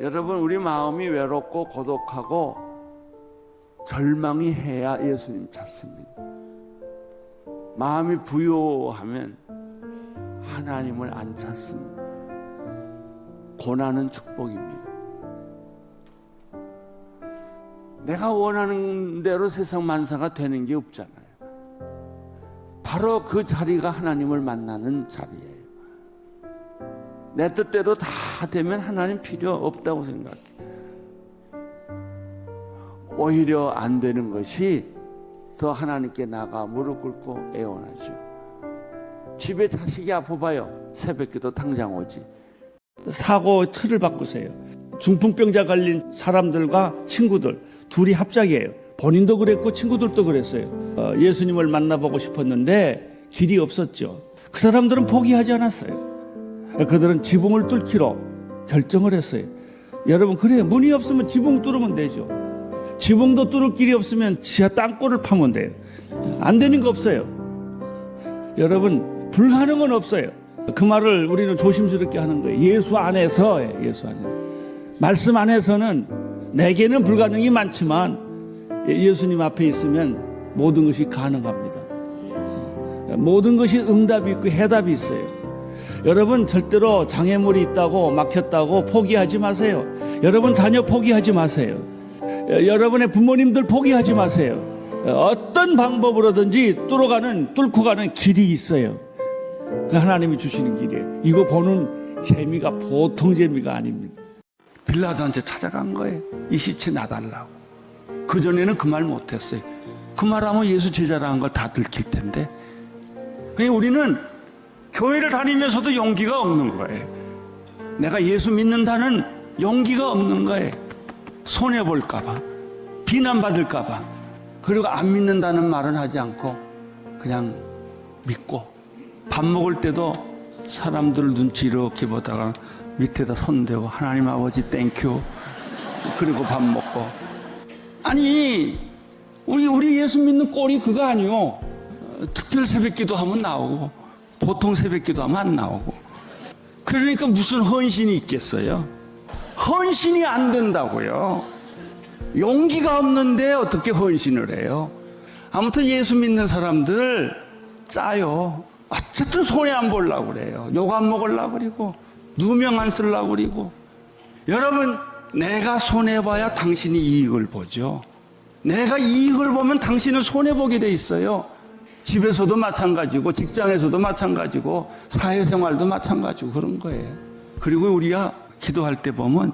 여러분, 우리 마음이 외롭고 고독하고 절망이 해야 예수님 찾습니다. 마음이 부요하면 하나님을 안 찾습니다. 고난은 축복입니다. 내가 원하는 대로 세상 만사가 되는 게 없잖아요. 바로 그 자리가 하나님을 만나는 자리예요. 내 뜻대로 다 되면 하나님 필요 없다고 생각해요. 오히려 안 되는 것이 더 하나님께 나가 무릎 꿇고 애원하죠. 집에 자식이 아파봐요. 새벽기도 당장 오지. 사고 틀을 바꾸세요. 중풍병자 걸린 사람들과 친구들 둘이 합작이에요. 본인도 그랬고 친구들도 그랬어요. 예수님을 만나보고 싶었는데 길이 없었죠. 그 사람들은 포기하지 않았어요. 그들은 지붕을 뚫기로 결정을 했어요. 여러분, 그래요. 문이 없으면 지붕 뚫으면 되죠. 지붕도 뚫을 길이 없으면 지하 땅굴을 파면 돼요. 안 되는 거 없어요. 여러분, 불가능은 없어요. 그 말을 우리는 조심스럽게 하는 거예요. 예수 안에서. 말씀 안에서는 내게는 불가능이 많지만 예수님 앞에 있으면 모든 것이 가능합니다. 모든 것이 응답이 있고 해답이 있어요. 여러분, 절대로 장애물이 있다고 막혔다고 포기하지 마세요. 여러분 자녀 포기하지 마세요. 여러분의 부모님들 포기하지 마세요. 어떤 방법으로든지 뚫고 가는 길이 있어요. 그 하나님이 주시는 길이에요. 이거 보는 재미가 보통 재미가 아닙니다. 빌라도한테 찾아간 거예요. 이 시체 놔달라고. 그전에는 그 말 못했어요. 그 말하면 예수 제자라는 걸 다 들킬 텐데. 그러니까 우리는 교회를 다니면서도 용기가 없는 거예요. 내가 예수 믿는다는 용기가 없는 거예요. 손해볼까봐, 비난받을까봐. 그리고 안 믿는다는 말은 하지 않고 그냥 믿고, 밥 먹을 때도 사람들 눈치 이렇게 보다가 밑에다 손대고 하나님 아버지 땡큐, 그리고 밥 먹고. 아니, 우리 예수 믿는 꼴이 그거 아니요. 특별 새벽기도 하면 나오고 보통 새벽기도 하면 안 나오고. 그러니까 무슨 헌신이 있겠어요? 헌신이 안 된다고요. 용기가 없는데 어떻게 헌신을 해요? 아무튼 예수 믿는 사람들 짜요. 어쨌든 손해 안 보려고 그래요. 욕 안 먹으려고 그러고 누명 안 쓰려고 그러고. 여러분, 내가 손해봐야 당신이 이익을 보죠. 내가 이익을 보면 당신은 손해보게 돼 있어요. 집에서도 마찬가지고 직장에서도 마찬가지고 사회생활도 마찬가지고 그런 거예요. 그리고 우리가 기도할 때 보면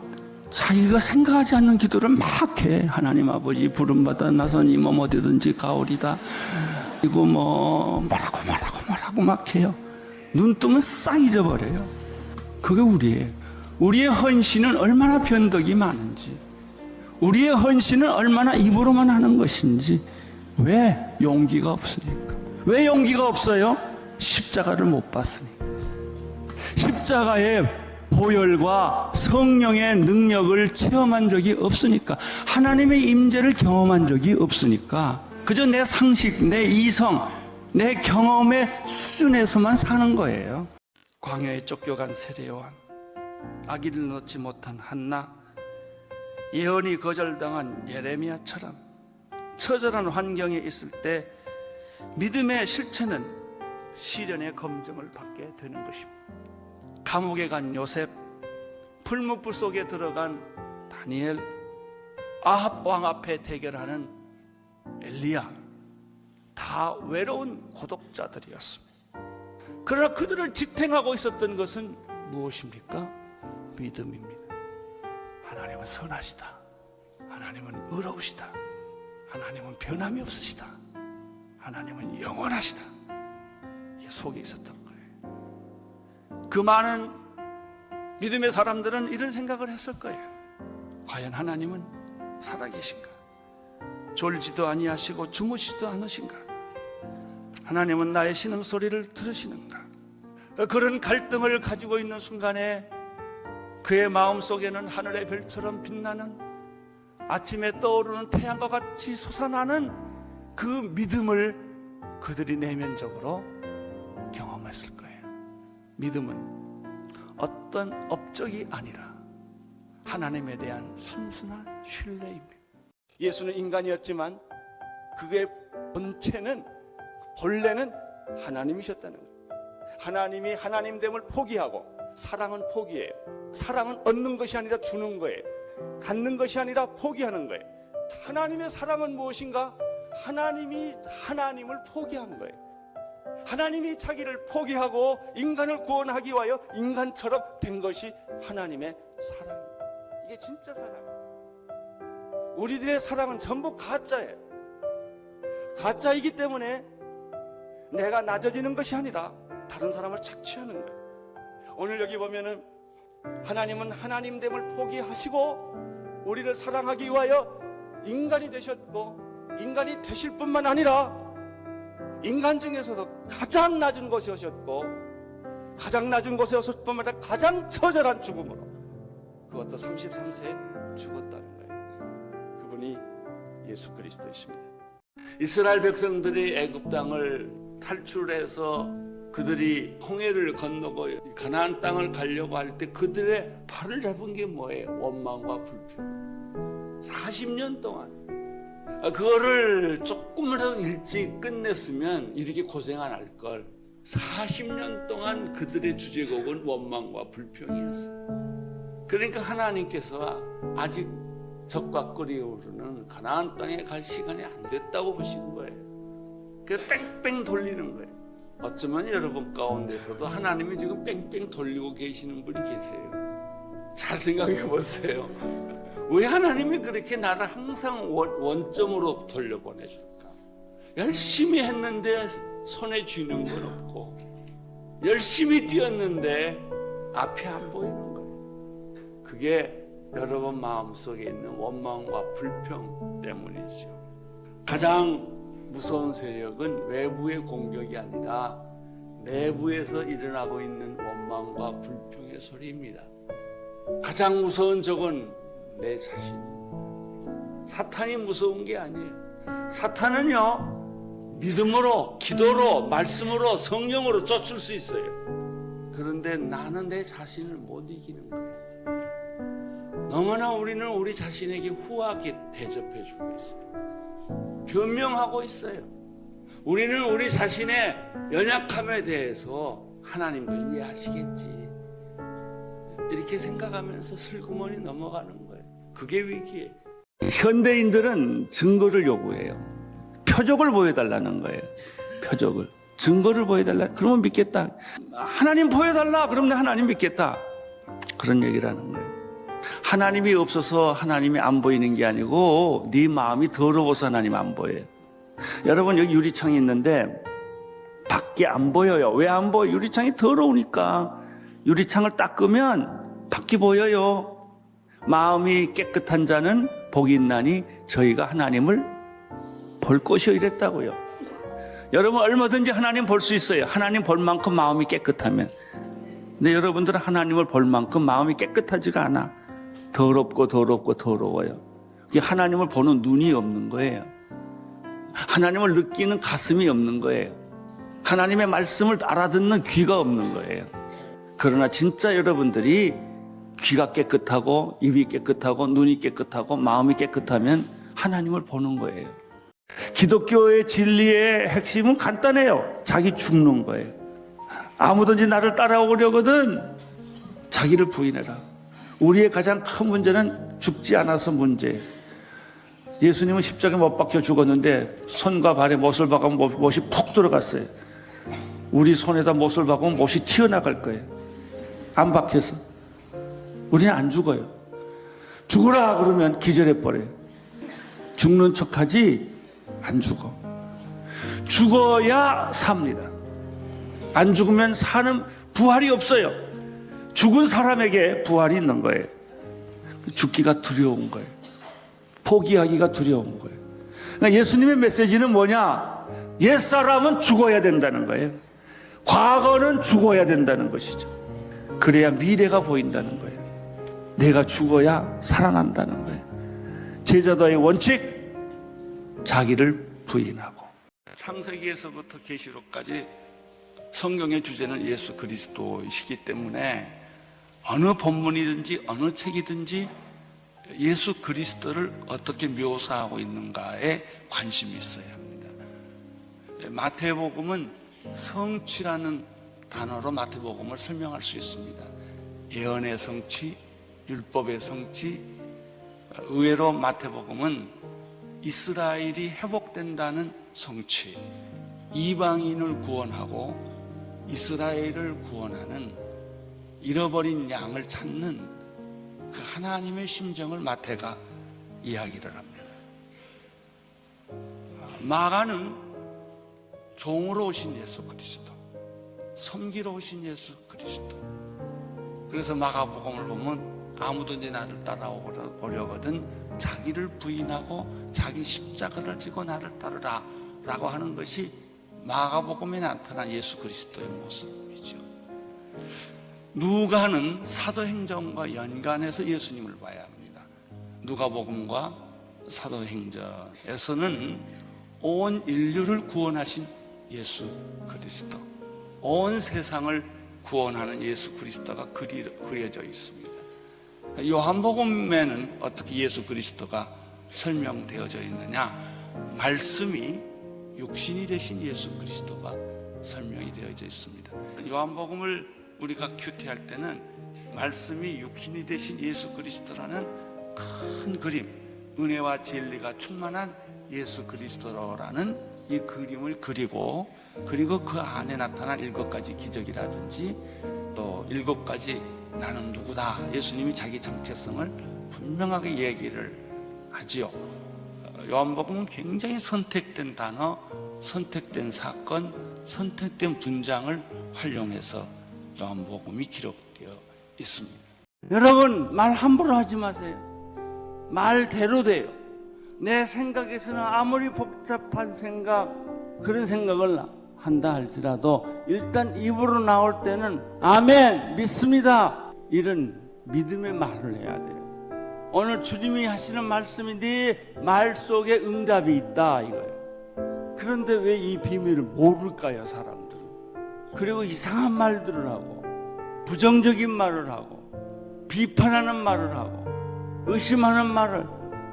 자기가 생각하지 않는 기도를 막 해. 하나님 아버지 부름받아 나선이 어디든지 가오리다. 이거 뭐라고 막 해요. 눈 뜨면 싹 잊어버려요. 그게 우리예요. 우리의 헌신은 얼마나 변덕이 많은지, 우리의 헌신은 얼마나 입으로만 하는 것인지. 왜? 용기가 없으니까. 왜 용기가 없어요? 십자가를 못 봤으니까. 십자가의 보혈과 성령의 능력을 체험한 적이 없으니까. 하나님의 임재를 경험한 적이 없으니까. 그저 내 상식, 내 이성, 내 경험의 수준에서만 사는 거예요. 광야에 쫓겨간 세례요한, 아기를 낳지 못한 한나, 예언이 거절당한 예레미야처럼 처절한 환경에 있을 때 믿음의 실체는 시련의 검증을 받게 되는 것입니다. 감옥에 간 요셉, 풀무불 속에 들어간 다니엘, 아합 왕 앞에 대결하는 엘리야, 다 외로운 고독자들이었습니다. 그러나 그들을 지탱하고 있었던 것은 무엇입니까? 믿음입니다. 하나님은 선하시다. 하나님은 의로우시다. 하나님은 변함이 없으시다. 하나님은 영원하시다. 이게 속에 있었던 거예요. 그 많은 믿음의 사람들은 이런 생각을 했을 거예요. 과연 하나님은 살아계신가? 졸지도 아니하시고 주무시지도 않으신가? 하나님은 나의 신음소리를 들으시는가? 그런 갈등을 가지고 있는 순간에 그의 마음속에는 하늘의 별처럼 빛나는, 아침에 떠오르는 태양과 같이 솟아나는 그 믿음을 그들이 내면적으로 경험했을 거예요. 믿음은 어떤 업적이 아니라 하나님에 대한 순수한 신뢰입니다. 예수는 인간이었지만 그의 본체는, 본래는 하나님이셨다는 거예요. 하나님이 하나님됨을 포기하고, 사랑은 포기해요. 사랑은 얻는 것이 아니라 주는 거예요. 갖는 것이 아니라 포기하는 거예요. 하나님의 사랑은 무엇인가? 하나님이 하나님을 포기한 거예요. 하나님이 자기를 포기하고 인간을 구원하기 위하여 인간처럼 된 것이 하나님의 사랑입니다. 이게 진짜 사랑이에요. 우리들의 사랑은 전부 가짜예요. 가짜이기 때문에 내가 낮아지는 것이 아니라 다른 사람을 착취하는 거예요. 오늘 여기 보면은 하나님은 하나님됨을 포기하시고 우리를 사랑하기 위하여 인간이 되셨고, 인간이 되실 뿐만 아니라 인간 중에서도 가장 낮은 곳에 오셨고, 가장 낮은 곳에 오셨을 뿐만 아니라 가장 처절한 죽음으로, 그것도 33세에 죽었다는 거예요. 그분이 예수 그리스도이십니다. 이스라엘 백성들이 애굽 땅을 탈출해서 그들이 홍해를 건너고 가나안 땅을 가려고 할 때 그들의 발을 잡은 게 뭐예요? 원망과 불평. 40년 동안 그거를 조금이라도 일찍 끝냈으면 이렇게 고생 안 할 걸. 40년 동안 그들의 주제곡은 원망과 불평이었어요. 그러니까 하나님께서 아직 적과 끓이오르는 가나안 땅에 갈 시간이 안 됐다고 보시는 거예요. 그래서 뺑뺑 돌리는 거예요. 어쩌면 여러분 가운데서도 하나님이 지금 뺑뺑 돌리고 계시는 분이 계세요. 잘 생각해 보세요. 왜 하나님이 그렇게 나를 항상 원점으로 돌려보내줄까? 열심히 했는데 손에 쥐는 건 없고, 열심히 뛰었는데 앞이 안 보이는 거예요. 그게 여러분 마음속에 있는 원망과 불평 때문이죠. 가장 무서운 세력은 외부의 공격이 아니라 내부에서 일어나고 있는 원망과 불평의 소리입니다. 가장 무서운 적은 내 자신. 사탄이 무서운 게 아니에요. 사탄은요, 믿음으로, 기도로, 말씀으로, 성령으로 쫓을 수 있어요. 그런데 나는 내 자신을 못 이기는 거예요. 너무나 우리는 우리 자신에게 후하게 대접해주고 있어요. 변명하고 있어요. 우리는 우리 자신의 연약함에 대해서 하나님도 이해하시겠지, 이렇게 생각하면서 슬그머니 넘어가는 거예요. 그게 위기예요. 현대인들은 증거를 요구해요. 표적을 보여달라는 거예요. 표적을. 증거를 보여달라. 그러면 믿겠다. 하나님 보여달라. 그러면 하나님 믿겠다. 그런 얘기를 하는 거예요. 하나님이 없어서 하나님이 안 보이는 게 아니고 네 마음이 더러워서 하나님 안 보여요. 여러분, 여기 유리창이 있는데 밖에 안 보여요. 왜 안 보여? 유리창이 더러우니까. 유리창을 닦으면 밖이 보여요. 마음이 깨끗한 자는 복이 있나니 저희가 하나님을 볼 것이요, 이랬다고요. 여러분, 얼마든지 하나님 볼 수 있어요. 하나님 볼 만큼 마음이 깨끗하면. 근데 여러분들은 하나님을 볼 만큼 마음이 깨끗하지가 않아. 더러워요. 이게 하나님을 보는 눈이 없는 거예요. 하나님을 느끼는 가슴이 없는 거예요. 하나님의 말씀을 알아듣는 귀가 없는 거예요. 그러나 진짜 여러분들이 귀가 깨끗하고 입이 깨끗하고 눈이 깨끗하고 마음이 깨끗하면 하나님을 보는 거예요. 기독교의 진리의 핵심은 간단해요. 자기 죽는 거예요. 아무든지 나를 따라오려거든 자기를 부인해라. 우리의 가장 큰 문제는 죽지 않아서 문제예요. 예수님은 십자가에 못 박혀 죽었는데 손과 발에 못을 박으면 못이 푹 들어갔어요. 우리 손에다 못을 박으면 못이 튀어나갈 거예요. 안 박혀서. 우리는 안 죽어요. 죽어라 그러면 기절해버려요. 죽는 척하지 안 죽어. 죽어야 삽니다. 안 죽으면 사는 부활이 없어요. 죽은 사람에게 부활이 있는 거예요. 죽기가 두려운 거예요. 포기하기가 두려운 거예요. 그러니까 예수님의 메시지는 뭐냐? 옛사람은 죽어야 된다는 거예요. 과거는 죽어야 된다는 것이죠. 그래야 미래가 보인다는 거예요. 내가 죽어야 살아난다는 거예요. 제자도의 원칙, 자기를 부인하고. 창세기에서부터 계시록까지 성경의 주제는 예수 그리스도이시기 때문에 어느 본문이든지 어느 책이든지 예수 그리스도를 어떻게 묘사하고 있는가에 관심이 있어야 합니다. 마태복음은 성취라는 단어로 마태복음을 설명할 수 있습니다. 예언의 성취, 율법의 성취. 의외로 마태복음은 이스라엘이 회복된다는 성취, 이방인을 구원하고 이스라엘을 구원하는 잃어버린 양을 찾는 그 하나님의 심정을 마태가 이야기를 합니다. 마가는 종으로 오신 예수 그리스도, 섬기러 오신 예수 그리스도. 그래서 마가복음을 보면 아무든지 나를 따라오려거든 자기를 부인하고 자기 십자가를 지고 나를 따르라 라고 하는 것이 마가복음에 나타난 예수 그리스도의 모습이죠. 누가는 사도행전과 연관해서 예수님을 봐야 합니다. 누가복음과 사도행전에서는 온 인류를 구원하신 예수 그리스도, 온 세상을 구원하는 예수 그리스도가 그려져 있습니다. 요한복음에는 어떻게 예수 그리스도가 설명되어져 있느냐? 말씀이 육신이 되신 예수 그리스도가 설명이 되어져 있습니다. 요한복음을 우리가 큐티할 때는 말씀이 육신이 되신 예수 그리스도라는 큰 그림, 은혜와 진리가 충만한 예수 그리스도라는 이 그림을 그리고 그 안에 나타난 7가지 기적이라든지 또 7가지 나는 누구다, 예수님이 자기 정체성을 분명하게 얘기를 하지요. 요한복음은 굉장히 선택된 단어, 선택된 사건, 선택된 분장을 활용해서 요한복음이 기록되어 있습니다. 여러분, 말 함부로 하지 마세요. 말대로 돼요. 내 생각에서는 아무리 복잡한 생각, 그런 생각을 한다 할지라도 일단 입으로 나올 때는 아멘, 믿습니다, 이런 믿음의 말을 해야 돼요. 오늘 주님이 하시는 말씀이 네 말 속에 응답이 있다 이거예요. 그런데 왜 이 비밀을 모를까요, 사람들은? 그리고 이상한 말들을 하고 부정적인 말을 하고 비판하는 말을 하고 의심하는 말을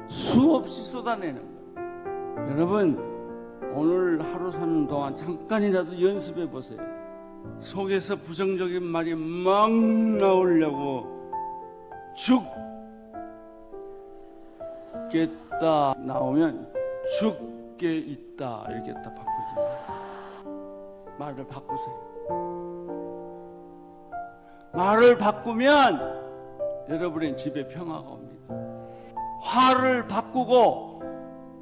수없이 쏟아내는 거예요. 여러분, 오늘 하루 사는 동안 잠깐이라도 연습해 보세요. 속에서 부정적인 말이 막 나오려고 죽겠다 나오면 죽게 있다 이렇게 딱 바꾸세요. 말을 바꾸세요. 말을 바꾸면 여러분의 집에 평화가 옵니다. 화를 바꾸고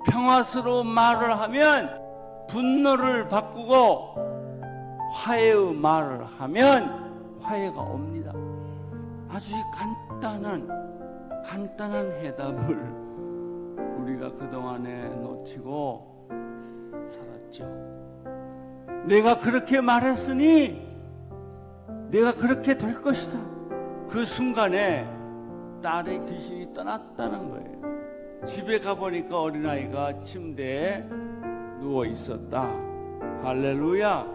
평화스러운 말을 하면, 분노를 바꾸고 화해의 말을 하면 화해가 옵니다. 아주 간단한 해답을 우리가 그동안에 놓치고 살았죠. 내가 그렇게 말했으니 내가 그렇게 될 것이다. 그 순간에 딸의 귀신이 떠났다는 거예요. 집에 가보니까 어린아이가 침대에 누워 있었다. 할렐루야.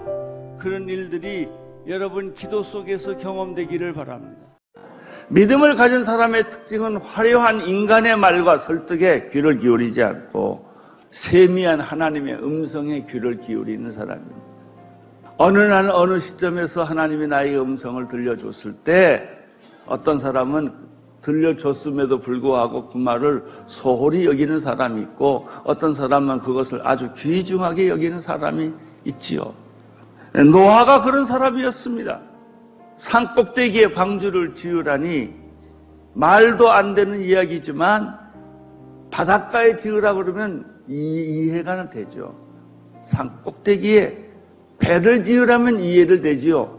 그런 일들이 여러분 기도 속에서 경험되기를 바랍니다. 믿음을 가진 사람의 특징은 화려한 인간의 말과 설득에 귀를 기울이지 않고 세미한 하나님의 음성에 귀를 기울이는 사람입니다. 어느 날 어느 시점에서 하나님이 나에게 음성을 들려줬을 때 어떤 사람은 들려줬음에도 불구하고 그 말을 소홀히 여기는 사람이 있고 어떤 사람은 그것을 아주 귀중하게 여기는 사람이 있지요. 노아가 그런 사람이었습니다. 산꼭대기에 방주를 지으라니 말도 안 되는 이야기지만 바닷가에 지으라 그러면 이해가 되죠. 산꼭대기에 배를 지으라면 이해를 되지요.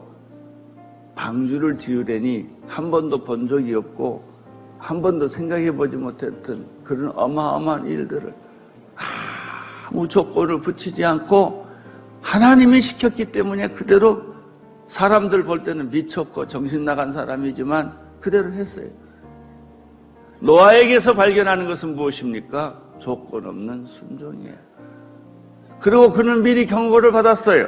방주를 지으려니 한 번도 본 적이 없고 한 번도 생각해 보지 못했던 그런 어마어마한 일들을 아무 조건을 붙이지 않고 하나님이 시켰기 때문에 그대로, 사람들 볼 때는 미쳤고 정신 나간 사람이지만 그대로 했어요. 노아에게서 발견하는 것은 무엇입니까? 조건 없는 순종이에요. 그리고 그는 미리 경고를 받았어요.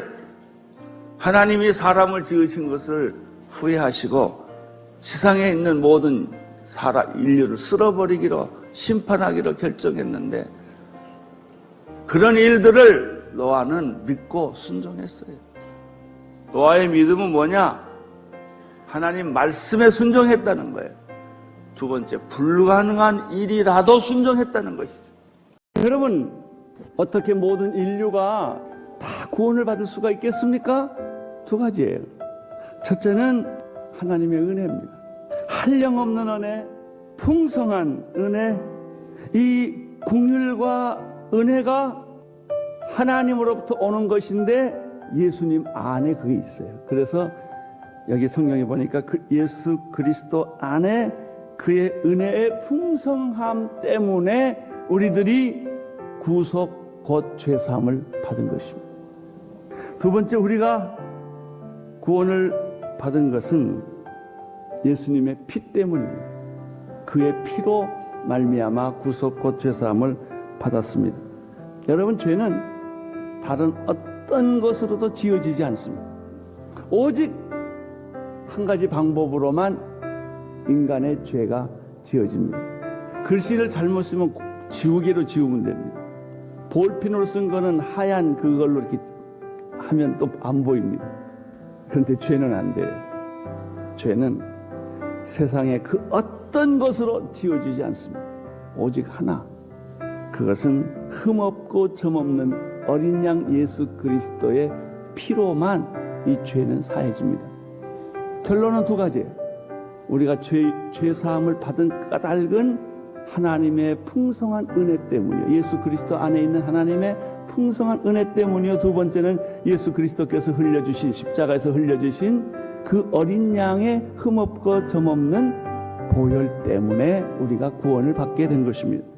하나님이 사람을 지으신 것을 후회하시고 세상에 있는 모든 인류를 쓸어버리기로 심판하기로 결정했는데 그런 일들을 노아는 믿고 순종했어요. 노아의 믿음은 뭐냐? 하나님 말씀에 순종했다는 거예요. 두 번째, 불가능한 일이라도 순종했다는 것이죠. 여러분, 어떻게 모든 인류가 다 구원을 받을 수가 있겠습니까? 두 가지예요. 첫째는 하나님의 은혜입니다. 한량없는 은혜, 풍성한 은혜, 이 긍휼과 은혜가 하나님으로부터 오는 것인데 예수님 안에 그게 있어요. 그래서 여기 성경에 보니까 예수 그리스도 안에 그의 은혜의 풍성함 때문에 우리들이 구속 곧 죄사함을 받은 것입니다. 두 번째, 우리가 구원을 받은 것은 예수님의 피 때문입니다. 그의 피로 말미암아 구속 곧 죄사함을 받았습니다. 여러분, 죄는 다른 어떤 것으로도 지어지지 않습니다. 오직 한 가지 방법으로만 인간의 죄가 지어집니다. 글씨를 잘못 쓰면 지우개로 지우면 됩니다. 볼펜으로 쓴 거는 하얀 그걸로 이렇게 하면 또 안 보입니다. 그런데 죄는 안 돼요. 죄는 세상의 그 어떤 것으로 지어지지 않습니다. 오직 하나, 그것은 흠없고 점없는 어린 양 예수 그리스도의 피로만 이 죄는 사해집니다. 결론은 두 가지예요. 우리가 죄사함을 받은 까닭은 하나님의 풍성한 은혜 때문이요, 예수 그리스도 안에 있는 하나님의 풍성한 은혜 때문이요, 두 번째는 예수 그리스도께서 흘려주신, 십자가에서 흘려주신 그 어린 양의 흠없고 점없는 보혈 때문에 우리가 구원을 받게 된 것입니다.